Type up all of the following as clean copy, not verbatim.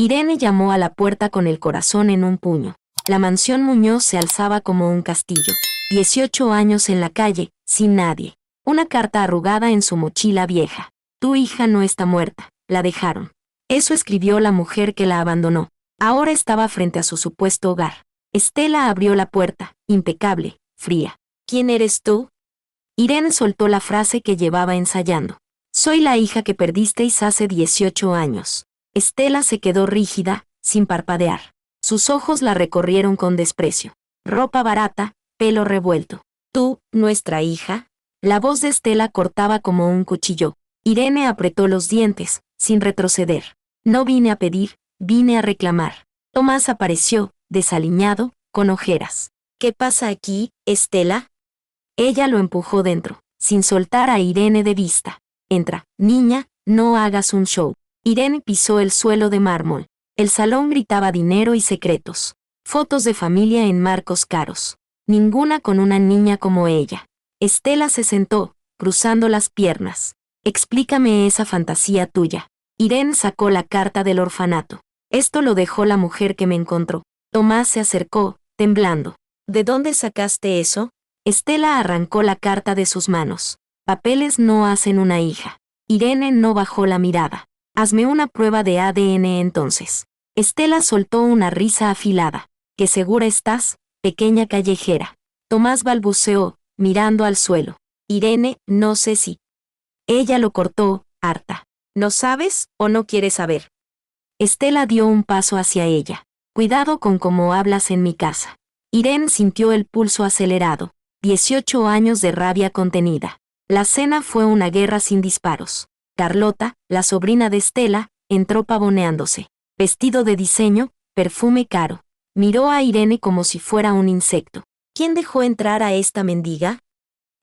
Irene llamó a la puerta con el corazón en un puño. La mansión Muñoz se alzaba como un castillo. 18 años en la calle, sin nadie. Una carta arrugada en su mochila vieja. Tu hija no está muerta, la dejaron. Eso escribió la mujer que la abandonó. Ahora estaba frente a su supuesto hogar. Estela abrió la puerta, impecable, fría. ¿Quién eres tú? Irene soltó la frase que llevaba ensayando. Soy la hija que perdisteis hace 18 años. Estela se quedó rígida, sin parpadear. Sus ojos la recorrieron con desprecio. Ropa barata, pelo revuelto. ¿Tú, nuestra hija? La voz de Estela cortaba como un cuchillo. Irene apretó los dientes, sin retroceder. No vine a pedir, vine a reclamar. Tomás apareció, desaliñado, con ojeras. ¿Qué pasa aquí, Estela? Ella lo empujó dentro, sin soltar a Irene de vista. Entra, niña, no hagas un show. Irene pisó el suelo de mármol. El salón gritaba dinero y secretos. Fotos de familia en marcos caros. Ninguna con una niña como ella. Estela se sentó, cruzando las piernas. Explícame esa fantasía tuya. Irene sacó la carta del orfanato. Esto lo dejó la mujer que me encontró. Tomás se acercó, temblando. ¿De dónde sacaste eso? Estela arrancó la carta de sus manos. Papeles no hacen una hija. Irene no bajó la mirada. Hazme una prueba de ADN entonces. Estela soltó una risa afilada. ¿Qué segura estás, pequeña callejera? Tomás balbuceó, mirando al suelo. Irene, no sé si. Ella lo cortó, harta. ¿No sabes o no quieres saber? Estela dio un paso hacia ella. Cuidado con cómo hablas en mi casa. Irene sintió el pulso acelerado. 18 años de rabia contenida. La cena fue una guerra sin disparos. Carlota, la sobrina de Estela, entró pavoneándose. Vestido de diseño, perfume caro. Miró a Irene como si fuera un insecto. ¿Quién dejó entrar a esta mendiga?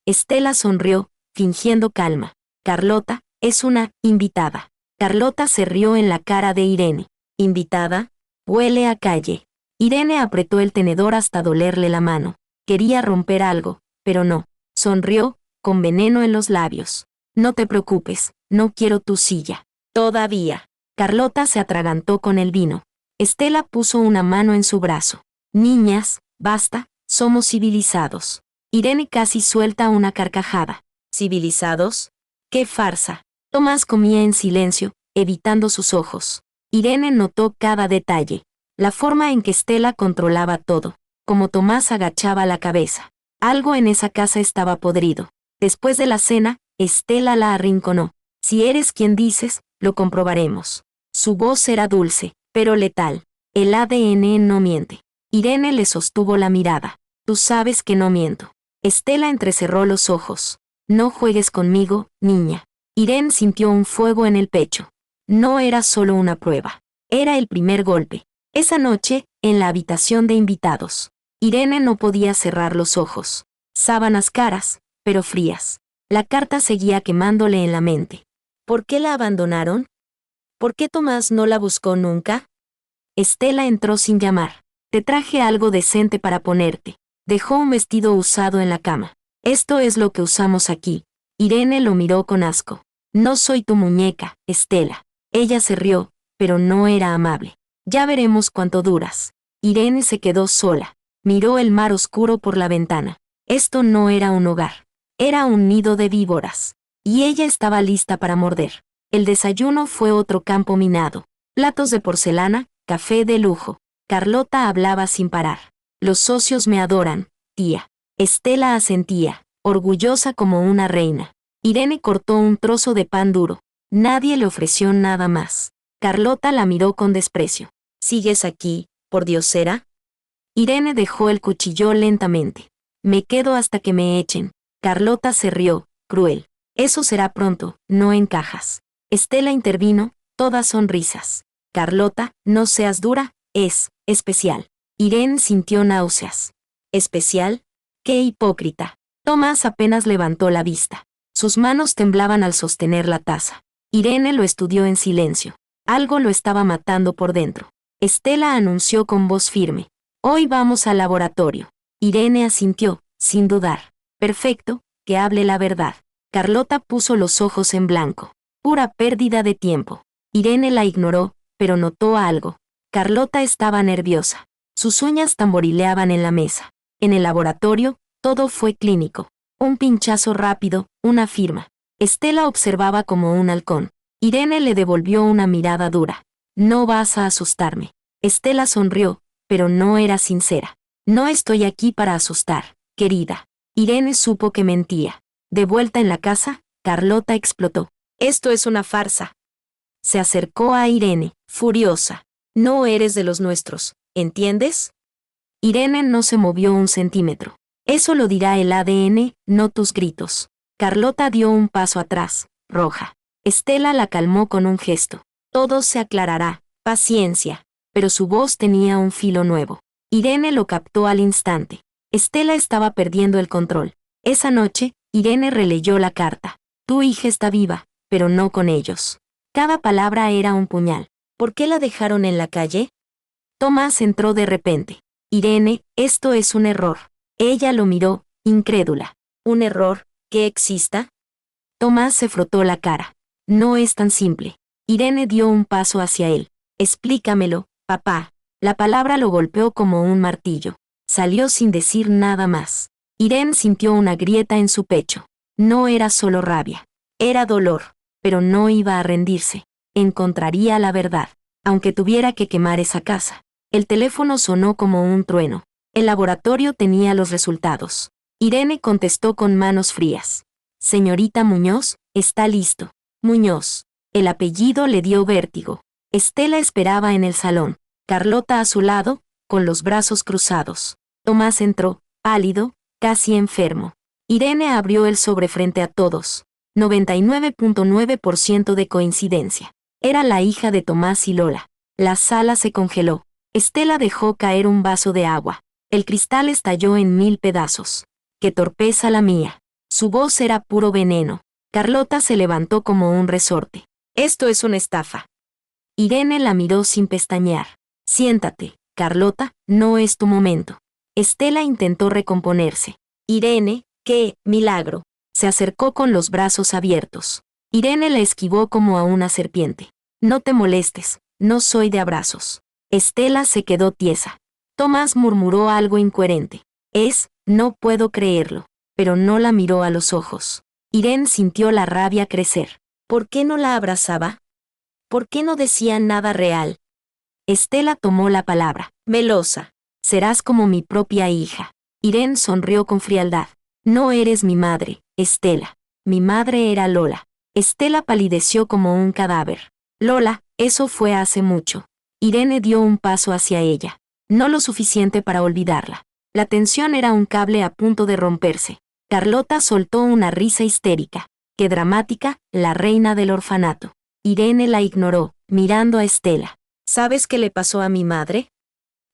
Estela sonrió, fingiendo calma. Carlota, es una invitada. Carlota se rió en la cara de Irene. ¿Invitada? Huele a calle. Irene apretó el tenedor hasta dolerle la mano. Quería romper algo, pero no. Sonrió, con veneno en los labios. No te preocupes, no quiero tu silla. Todavía. Carlota se atragantó con el vino. Estela puso una mano en su brazo. Niñas, basta, somos civilizados. Irene casi suelta una carcajada. ¿Civilizados? ¡Qué farsa! Tomás comía en silencio, evitando sus ojos. Irene notó cada detalle. La forma en que Estela controlaba todo. Como Tomás agachaba la cabeza. Algo en esa casa estaba podrido. Después de la cena, Estela la arrinconó. Si eres quien dices, lo comprobaremos. Su voz era dulce, pero letal. El ADN no miente. Irene le sostuvo la mirada. Tú sabes que no miento. Estela entrecerró los ojos. No juegues conmigo, niña. Irene sintió un fuego en el pecho. No era solo una prueba. Era el primer golpe. Esa noche, en la habitación de invitados. Irene no podía cerrar los ojos. Sábanas caras, pero frías. La carta seguía quemándole en la mente. ¿Por qué la abandonaron? ¿Por qué Tomás no la buscó nunca? Estela entró sin llamar. Te traje algo decente para ponerte. Dejó un vestido usado en la cama. Esto es lo que usamos aquí. Irene lo miró con asco. No soy tu muñeca, Estela. Ella se rió, pero no era amable. Ya veremos cuánto duras. Irene se quedó sola. Miró el mar oscuro por la ventana. Esto no era un hogar. Era un nido de víboras. Y ella estaba lista para morder. El desayuno fue otro campo minado. Platos de porcelana, café de lujo. Carlota hablaba sin parar. Los socios me adoran, tía. Estela asentía, orgullosa como una reina. Irene cortó un trozo de pan duro. Nadie le ofreció nada más. Carlota la miró con desprecio. ¿Sigues aquí, por diosera? Irene dejó el cuchillo lentamente. Me quedo hasta que me echen. Carlota se rió, cruel. Eso será pronto, no encajas. Estela intervino, todas sonrisas. Carlota, no seas dura, es especial. Irene sintió náuseas. ¿Especial? ¡Qué hipócrita! Tomás apenas levantó la vista. Sus manos temblaban al sostener la taza. Irene lo estudió en silencio. Algo lo estaba matando por dentro. Estela anunció con voz firme. Hoy vamos al laboratorio. Irene asintió, sin dudar. Perfecto, que hable la verdad. Carlota puso los ojos en blanco. Pura pérdida de tiempo. Irene la ignoró, pero notó algo. Carlota estaba nerviosa. Sus uñas tamborileaban en la mesa. En el laboratorio, todo fue clínico. Un pinchazo rápido, una firma. Estela observaba como un halcón. Irene le devolvió una mirada dura. No vas a asustarme. Estela sonrió, pero no era sincera. No estoy aquí para asustar, querida. Irene supo que mentía. De vuelta en la casa, Carlota explotó. Esto es una farsa. Se acercó a Irene, furiosa. No eres de los nuestros, ¿entiendes? Irene no se movió un centímetro. Eso lo dirá el ADN, no tus gritos. Carlota dio un paso atrás, roja. Estela la calmó con un gesto. Todo se aclarará, paciencia. Pero su voz tenía un filo nuevo. Irene lo captó al instante. Estela estaba perdiendo el control. Esa noche, Irene releyó la carta. Tu hija está viva, pero no con ellos. Cada palabra era un puñal. ¿Por qué la dejaron en la calle? Tomás entró de repente. Irene, esto es un error. Ella lo miró, incrédula. ¿Un error? ¿Que exista? Tomás se frotó la cara. No es tan simple. Irene dio un paso hacia él. Explícamelo, papá. La palabra lo golpeó como un martillo. Salió sin decir nada más. Irene sintió una grieta en su pecho. No era solo rabia. Era dolor. Pero no iba a rendirse. Encontraría la verdad. Aunque tuviera que quemar esa casa. El teléfono sonó como un trueno. El laboratorio tenía los resultados. Irene contestó con manos frías. Señorita Muñoz, está listo. Muñoz. El apellido le dio vértigo. Estela esperaba en el salón. Carlota a su lado, con los brazos cruzados. Tomás entró, pálido, casi enfermo. Irene abrió el sobre frente a todos. 99.9% de coincidencia. Era la hija de Tomás y Lola. La sala se congeló. Estela dejó caer un vaso de agua. El cristal estalló en 1000 pedazos. ¡Qué torpeza la mía! Su voz era puro veneno. Carlota se levantó como un resorte. Esto es una estafa. Irene la miró sin pestañear. Siéntate, Carlota, no es tu momento. Estela intentó recomponerse. Irene, ¡qué milagro! Se acercó con los brazos abiertos. Irene la esquivó como a una serpiente. No te molestes, no soy de abrazos. Estela se quedó tiesa. Tomás murmuró algo incoherente. No puedo creerlo. Pero no la miró a los ojos. Irene sintió la rabia crecer. ¿Por qué no la abrazaba? ¿Por qué no decía nada real? Estela tomó la palabra. Melosa. Serás como mi propia hija. Irene sonrió con frialdad. No eres mi madre, Estela. Mi madre era Lola. Estela palideció como un cadáver. Lola, eso fue hace mucho. Irene dio un paso hacia ella. No lo suficiente para olvidarla. La tensión era un cable a punto de romperse. Carlota soltó una risa histérica. Qué dramática, la reina del orfanato. Irene la ignoró, mirando a Estela. ¿Sabes qué le pasó a mi madre?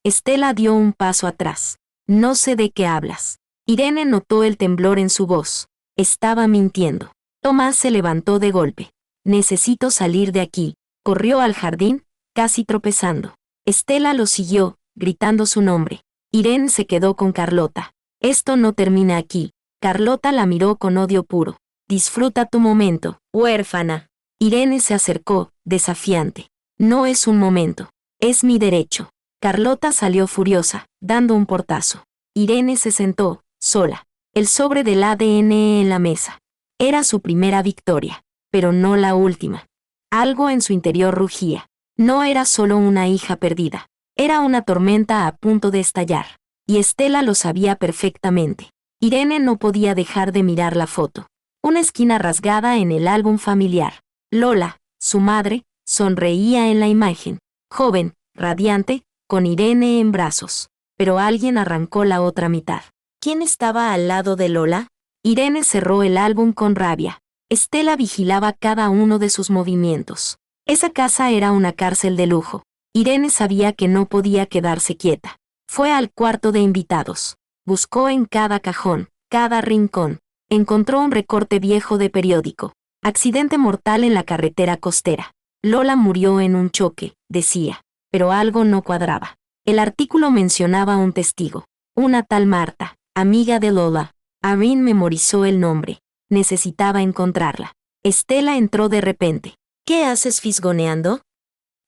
Estela dio un paso atrás. No sé de qué hablas. Irene notó el temblor en su voz. Estaba mintiendo. Tomás se levantó de golpe. Necesito salir de aquí. Corrió al jardín, casi tropezando. Estela lo siguió, gritando su nombre. Irene se quedó con Carlota. Esto no termina aquí. Carlota la miró con odio puro. Disfruta tu momento, huérfana. Irene se acercó, desafiante. No es un momento. Es mi derecho. Carlota salió furiosa, dando un portazo. Irene se sentó, sola. El sobre del ADN en la mesa. Era su primera victoria, pero no la última. Algo en su interior rugía. No era solo una hija perdida. Era una tormenta a punto de estallar. Y Estela lo sabía perfectamente. Irene no podía dejar de mirar la foto. Una esquina rasgada en el álbum familiar. Lola, su madre, sonreía en la imagen. Joven, radiante, con Irene en brazos. Pero alguien arrancó la otra mitad. ¿Quién estaba al lado de Lola? Irene cerró el álbum con rabia. Estela vigilaba cada uno de sus movimientos. Esa casa era una cárcel de lujo. Irene sabía que no podía quedarse quieta. Fue al cuarto de invitados. Buscó en cada cajón, cada rincón. Encontró un recorte viejo de periódico. Accidente mortal en la carretera costera. Lola murió en un choque, decía. Pero algo no cuadraba. El artículo mencionaba un testigo. Una tal Marta, amiga de Lola. Irene memorizó el nombre. Necesitaba encontrarla. Estela entró de repente. ¿Qué haces fisgoneando?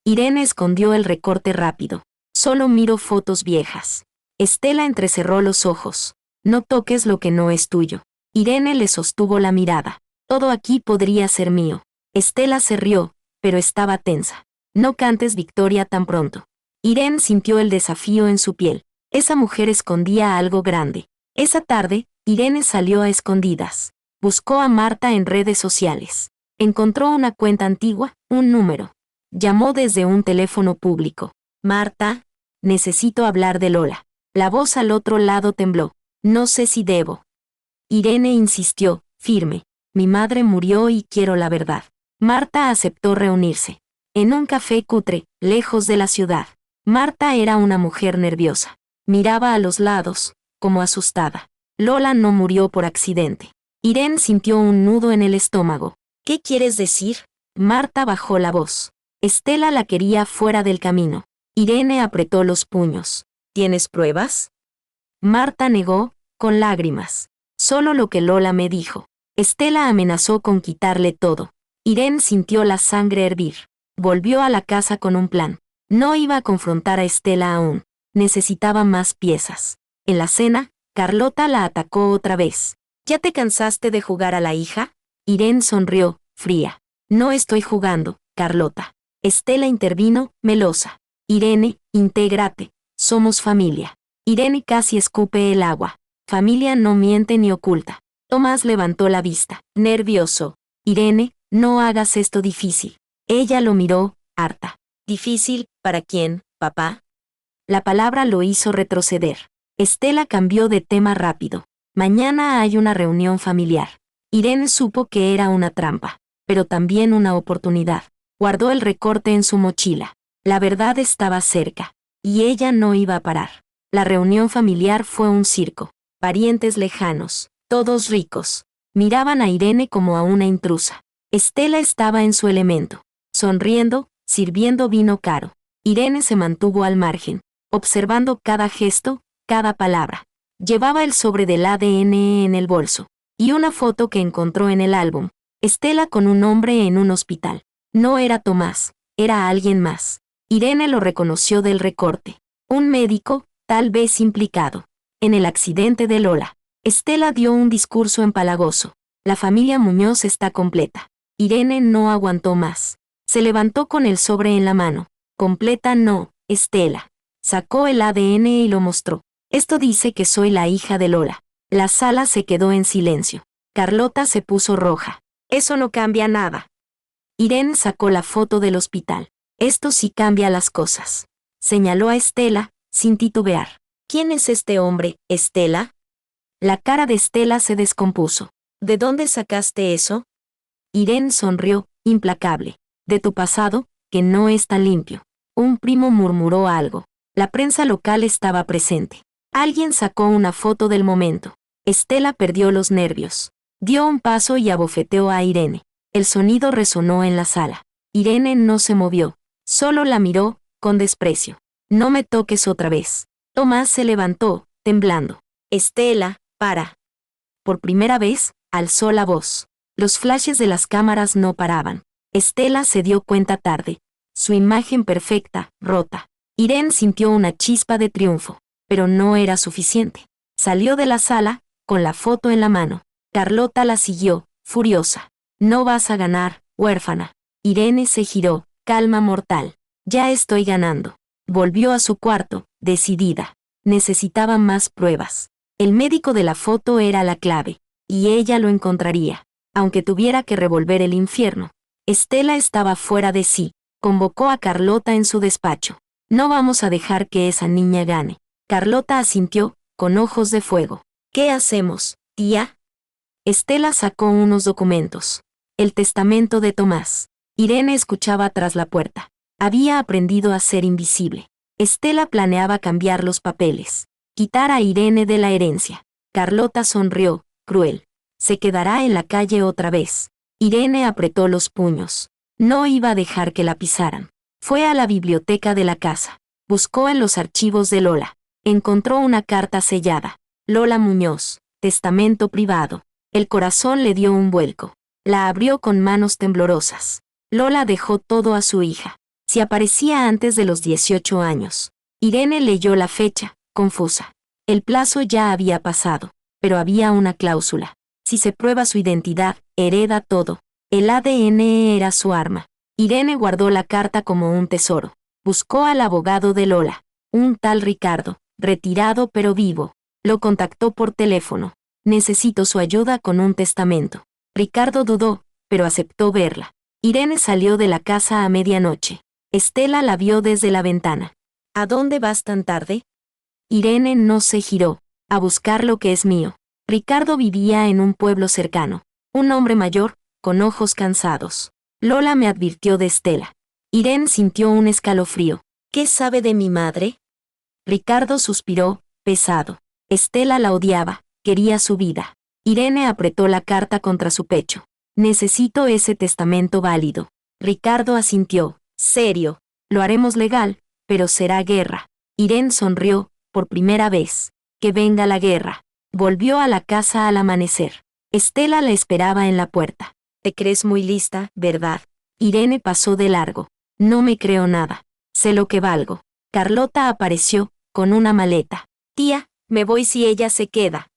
Irene escondió el recorte rápido. Solo miro fotos viejas. Estela entrecerró los ojos. No toques lo que no es tuyo. Irene le sostuvo la mirada. Todo aquí podría ser mío. Estela se rió, pero estaba tensa. No cantes victoria tan pronto. Irene sintió el desafío en su piel. Esa mujer escondía algo grande. Esa tarde, Irene salió a escondidas. Buscó a Marta en redes sociales. Encontró una cuenta antigua, un número. Llamó desde un teléfono público. Marta, necesito hablar de Lola. La voz al otro lado tembló. No sé si debo. Irene insistió, firme. Mi madre murió y quiero la verdad. Marta aceptó reunirse. En un café cutre, lejos de la ciudad. Marta era una mujer nerviosa. Miraba a los lados, como asustada. Lola no murió por accidente. Irene sintió un nudo en el estómago. ¿Qué quieres decir? Marta bajó la voz. Estela la quería fuera del camino. Irene apretó los puños. ¿Tienes pruebas? Marta negó, con lágrimas. Solo lo que Lola me dijo. Estela amenazó con quitarle todo. Irene sintió la sangre hervir. Volvió a la casa con un plan. No iba a confrontar a Estela aún. Necesitaba más piezas. En la cena, Carlota la atacó otra vez. ¿Ya te cansaste de jugar a la hija? Irene sonrió, fría. No estoy jugando, Carlota. Estela intervino, melosa. Irene, intégrate. Somos familia. Irene casi escupe el agua. Familia no miente ni oculta. Tomás levantó la vista, nervioso. Irene, no hagas esto difícil. Ella lo miró, harta. ¿Difícil? ¿Para quién, papá? La palabra lo hizo retroceder. Estela cambió de tema rápido. Mañana hay una reunión familiar. Irene supo que era una trampa, pero también una oportunidad. Guardó el recorte en su mochila. La verdad estaba cerca, y ella no iba a parar. La reunión familiar fue un circo. Parientes lejanos, todos ricos. Miraban a Irene como a una intrusa. Estela estaba en su elemento, sonriendo, sirviendo vino caro. Irene se mantuvo al margen, observando cada gesto, cada palabra. Llevaba el sobre del ADN en el bolso, y una foto que encontró en el álbum. Estela con un hombre en un hospital. No era Tomás, era alguien más. Irene lo reconoció del recorte. Un médico, tal vez implicado. En el accidente de Lola. Estela dio un discurso empalagoso. La familia Muñoz está completa. Irene no aguantó más. Se levantó con el sobre en la mano. Completa no, Estela. Sacó el ADN y lo mostró. Esto dice que soy la hija de Lola. La sala se quedó en silencio. Carlota se puso roja. Eso no cambia nada. Irene sacó la foto del hospital. Esto sí cambia las cosas. Señaló a Estela, sin titubear. ¿Quién es este hombre, Estela? La cara de Estela se descompuso. ¿De dónde sacaste eso? Irene sonrió, implacable. De tu pasado, que no es tan limpio. Un primo murmuró algo. La prensa local estaba presente. Alguien sacó una foto del momento. Estela perdió los nervios. Dio un paso y abofeteó a Irene. El sonido resonó en la sala. Irene no se movió. Solo la miró, con desprecio. No me toques otra vez. Tomás se levantó, temblando. Estela, para. Por primera vez, alzó la voz. Los flashes de las cámaras no paraban. Estela se dio cuenta tarde. Su imagen perfecta, rota. Irene sintió una chispa de triunfo, pero no era suficiente. Salió de la sala, con la foto en la mano. Carlota la siguió, furiosa. No vas a ganar, huérfana. Irene se giró, calma mortal. Ya estoy ganando. Volvió a su cuarto, decidida. Necesitaba más pruebas. El médico de la foto era la clave, y ella lo encontraría, aunque tuviera que revolver el infierno. Estela estaba fuera de sí. Convocó a Carlota en su despacho. No vamos a dejar que esa niña gane. Carlota asintió, con ojos de fuego. ¿Qué hacemos, tía? Estela sacó unos documentos. El testamento de Tomás. Irene escuchaba tras la puerta. Había aprendido a ser invisible. Estela planeaba cambiar los papeles. Quitar a Irene de la herencia. Carlota sonrió, cruel. Se quedará en la calle otra vez. Irene apretó los puños. No iba a dejar que la pisaran. Fue a la biblioteca de la casa. Buscó en los archivos de Lola. Encontró una carta sellada. Lola Muñoz, testamento privado. El corazón le dio un vuelco. La abrió con manos temblorosas. Lola dejó todo a su hija. si aparecía antes de los 18 años. Irene leyó la fecha, confusa. El plazo ya había pasado, pero había una cláusula. Si se prueba su identidad, hereda todo. El ADN era su arma. Irene guardó la carta como un tesoro. Buscó al abogado de Lola, un tal Ricardo, retirado pero vivo. Lo contactó por teléfono. Necesito su ayuda con un testamento. Ricardo dudó, pero aceptó verla. Irene salió de la casa a medianoche. Estela la vio desde la ventana. ¿A dónde vas tan tarde? Irene no se giró. A buscar lo que es mío. Ricardo vivía en un pueblo cercano. Un hombre mayor, con ojos cansados. Lola me advirtió de Estela. Irene sintió un escalofrío. ¿Qué sabe de mi madre? Ricardo suspiró, pesado. Estela la odiaba, quería su vida. Irene apretó la carta contra su pecho. Necesito ese testamento válido. Ricardo asintió. Serio. Lo haremos legal, pero será guerra. Irene sonrió, por primera vez. Que venga la guerra. Volvió a la casa al amanecer. Estela la esperaba en la puerta. Te crees muy lista, ¿verdad? Irene pasó de largo. No me creo nada. Sé lo que valgo. Carlota apareció, con una maleta. Tía, me voy si ella se queda.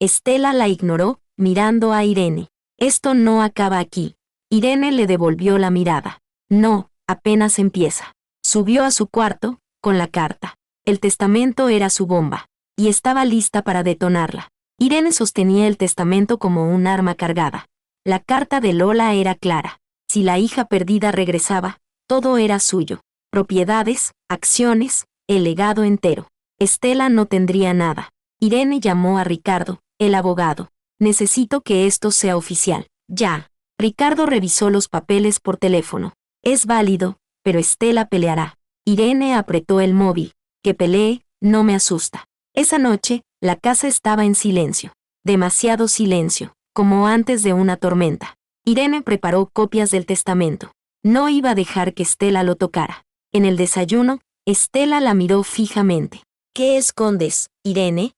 Estela la ignoró, mirando a Irene. Esto no acaba aquí. Irene le devolvió la mirada. No, apenas empieza. Subió a su cuarto, con la carta. El testamento era su bomba, y estaba lista para detonarla. Irene sostenía el testamento como un arma cargada. La carta de Lola era clara. Si la hija perdida regresaba, todo era suyo. Propiedades, acciones, el legado entero. Estela no tendría nada. Irene llamó a Ricardo, el abogado. Necesito que esto sea oficial. Ya. Ricardo revisó los papeles por teléfono. Es válido, pero Estela peleará. Irene apretó el móvil. Que pelee, no me asusta. Esa noche, la casa estaba en silencio. Demasiado silencio, como antes de una tormenta. Irene preparó copias del testamento. No iba a dejar que Estela lo tocara. En el desayuno, Estela la miró fijamente. ¿Qué escondes, Irene?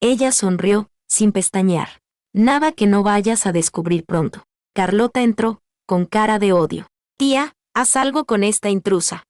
Ella sonrió, sin pestañear. Nada que no vayas a descubrir pronto. Carlota entró, con cara de odio. Tía, haz algo con esta intrusa.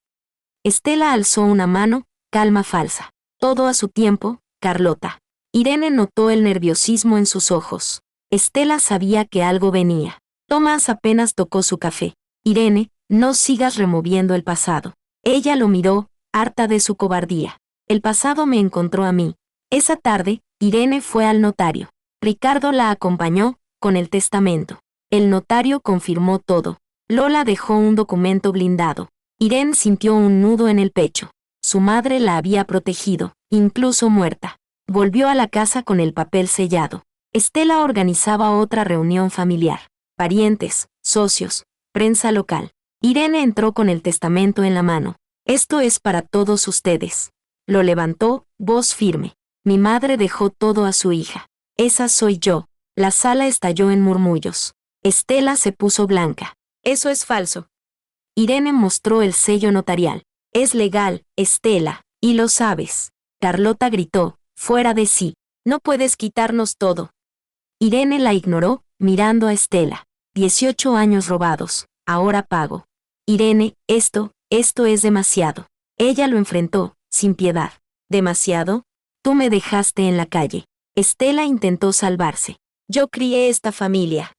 Estela alzó una mano, calma falsa. Todo a su tiempo, Carlota. Irene notó el nerviosismo en sus ojos. Estela sabía que algo venía. Tomás apenas tocó su café. Irene, no sigas removiendo el pasado. Ella lo miró, harta de su cobardía. El pasado me encontró a mí. Esa tarde, Irene fue al notario. Ricardo la acompañó, con el testamento. El notario confirmó todo. Lola dejó un documento blindado. Irene sintió un nudo en el pecho. Su madre la había protegido, incluso muerta. Volvió a la casa con el papel sellado. Estela organizaba otra reunión familiar. Parientes, socios, prensa local. Irene entró con el testamento en la mano. Esto es para todos ustedes. Lo levantó, voz firme. Mi madre dejó todo a su hija. Esa soy yo. La sala estalló en murmullos. Estela se puso blanca. Eso es falso. Irene mostró el sello notarial. Es legal, Estela, y lo sabes. Carlota gritó, fuera de sí. No puedes quitarnos todo. Irene la ignoró, mirando a Estela. 18 años robados, ahora pago. Irene, esto es demasiado. Ella lo enfrentó, sin piedad. ¿Demasiado? Tú me dejaste en la calle. Estela intentó salvarse. Yo crié esta familia.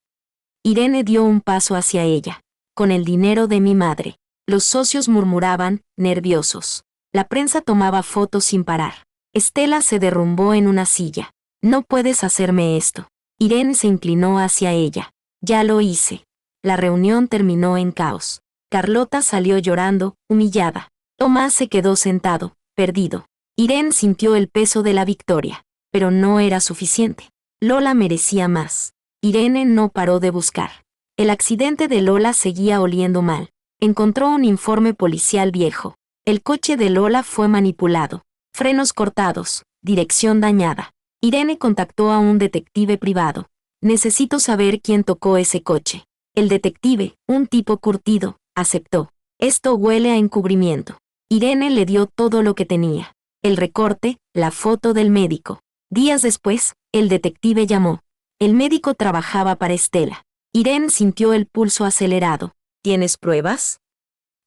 Irene dio un paso hacia ella. Con el dinero de mi madre. Los socios murmuraban, nerviosos. La prensa tomaba fotos sin parar. Estela se derrumbó en una silla. No puedes hacerme esto. Irene se inclinó hacia ella. Ya lo hice. La reunión terminó en caos. Carlota salió llorando, humillada. Tomás se quedó sentado, perdido. Irene sintió el peso de la victoria, pero no era suficiente. Lola merecía más. Irene no paró de buscar. El accidente de Lola seguía oliendo mal. Encontró un informe policial viejo. El coche de Lola fue manipulado. Frenos cortados, dirección dañada. Irene contactó a un detective privado. Necesito saber quién tocó ese coche. El detective, un tipo curtido, aceptó. Esto huele a encubrimiento. Irene le dio todo lo que tenía. El recorte, la foto del médico. Días después, el detective llamó. El médico trabajaba para Estela. Irene sintió el pulso acelerado. ¿Tienes pruebas?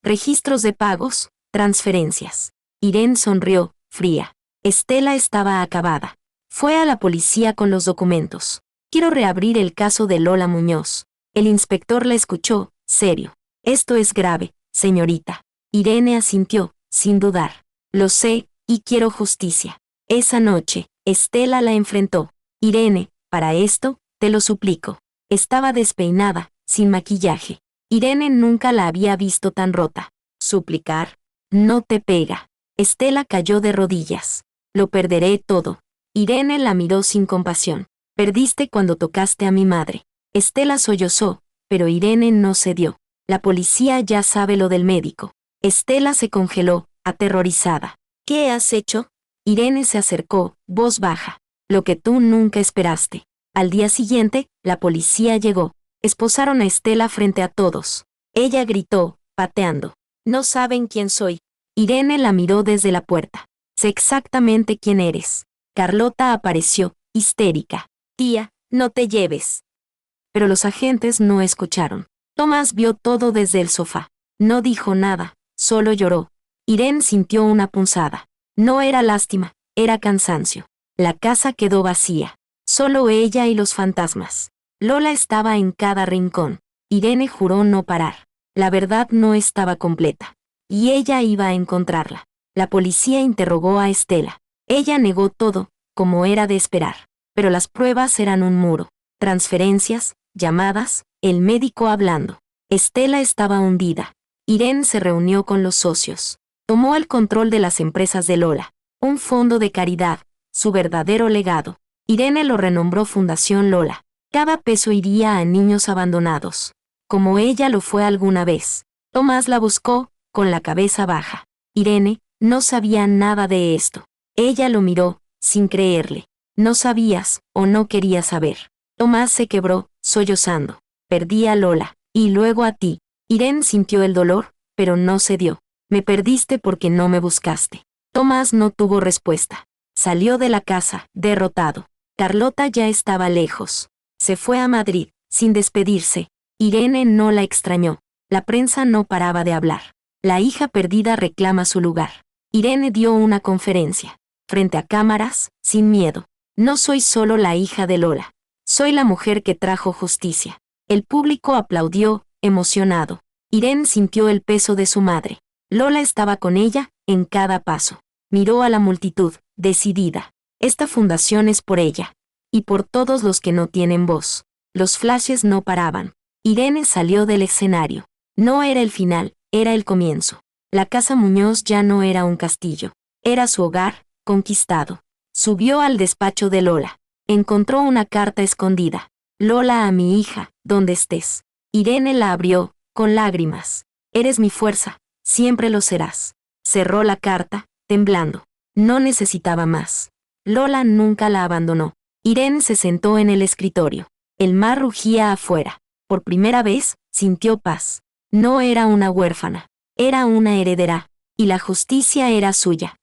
Registros de pagos, transferencias. Irene sonrió, fría. Estela estaba acabada. Fue a la policía con los documentos. Quiero reabrir el caso de Lola Muñoz. El inspector la escuchó, serio. Esto es grave, señorita. Irene asintió, sin dudar. Lo sé, y quiero justicia. Esa noche, Estela la enfrentó. Irene, para esto, te lo suplico. Estaba despeinada, sin maquillaje. Irene nunca la había visto tan rota. Suplicar. No te pega. Estela cayó de rodillas. Lo perderé todo. Irene la miró sin compasión. Perdiste cuando tocaste a mi madre. Estela sollozó, pero Irene no cedió. La policía ya sabe lo del médico. Estela se congeló, aterrorizada. ¿Qué has hecho? Irene se acercó, voz baja. Lo que tú nunca esperaste. Al día siguiente, la policía llegó. Esposaron a Estela frente a todos. Ella gritó, pateando. No saben quién soy. Irene la miró desde la puerta. Sé exactamente quién eres. Carlota apareció, histérica. Tía, no te lleves. Pero los agentes no escucharon. Tomás vio todo desde el sofá. No dijo nada, solo lloró. Irene sintió una punzada. No era lástima, era cansancio. La casa quedó vacía. Solo ella y los fantasmas. Lola estaba en cada rincón. Irene juró no parar. La verdad no estaba completa. Y ella iba a encontrarla. La policía interrogó a Estela. Ella negó todo, como era de esperar. Pero las pruebas eran un muro. Transferencias, llamadas, el médico hablando. Estela estaba hundida. Irene se reunió con los socios. Tomó el control de las empresas de Lola. Un fondo de caridad, su verdadero legado. Irene lo renombró Fundación Lola. Cada peso iría a niños abandonados. Como ella lo fue alguna vez. Tomás la buscó, con la cabeza baja. Irene no sabía nada de esto. Ella lo miró, sin creerle. No sabías, o no querías saber. Tomás se quebró, sollozando. Perdí a Lola, y luego a ti. Irene sintió el dolor, pero no cedió. Me perdiste porque no me buscaste. Tomás no tuvo respuesta. Salió de la casa, derrotado. Carlota ya estaba lejos. Se fue a Madrid, sin despedirse. Irene no la extrañó. La prensa no paraba de hablar. La hija perdida reclama su lugar. Irene dio una conferencia. Frente a cámaras, sin miedo. No soy solo la hija de Lola. Soy la mujer que trajo justicia. El público aplaudió, emocionado. Irene sintió el peso de su madre. Lola estaba con ella, en cada paso. Miró a la multitud, decidida. Esta fundación es por ella. Y por todos los que no tienen voz. Los flashes no paraban. Irene salió del escenario. No era el final, era el comienzo. La casa Muñoz ya no era un castillo. Era su hogar, conquistado. Subió al despacho de Lola. Encontró una carta escondida. Lola a mi hija, donde estés. Irene la abrió, con lágrimas. Eres mi fuerza, siempre lo serás. Cerró la carta, temblando. No necesitaba más. Lola nunca la abandonó. Irene se sentó en el escritorio. El mar rugía afuera. Por primera vez, sintió paz. No era una huérfana. Era una heredera. Y la justicia era suya.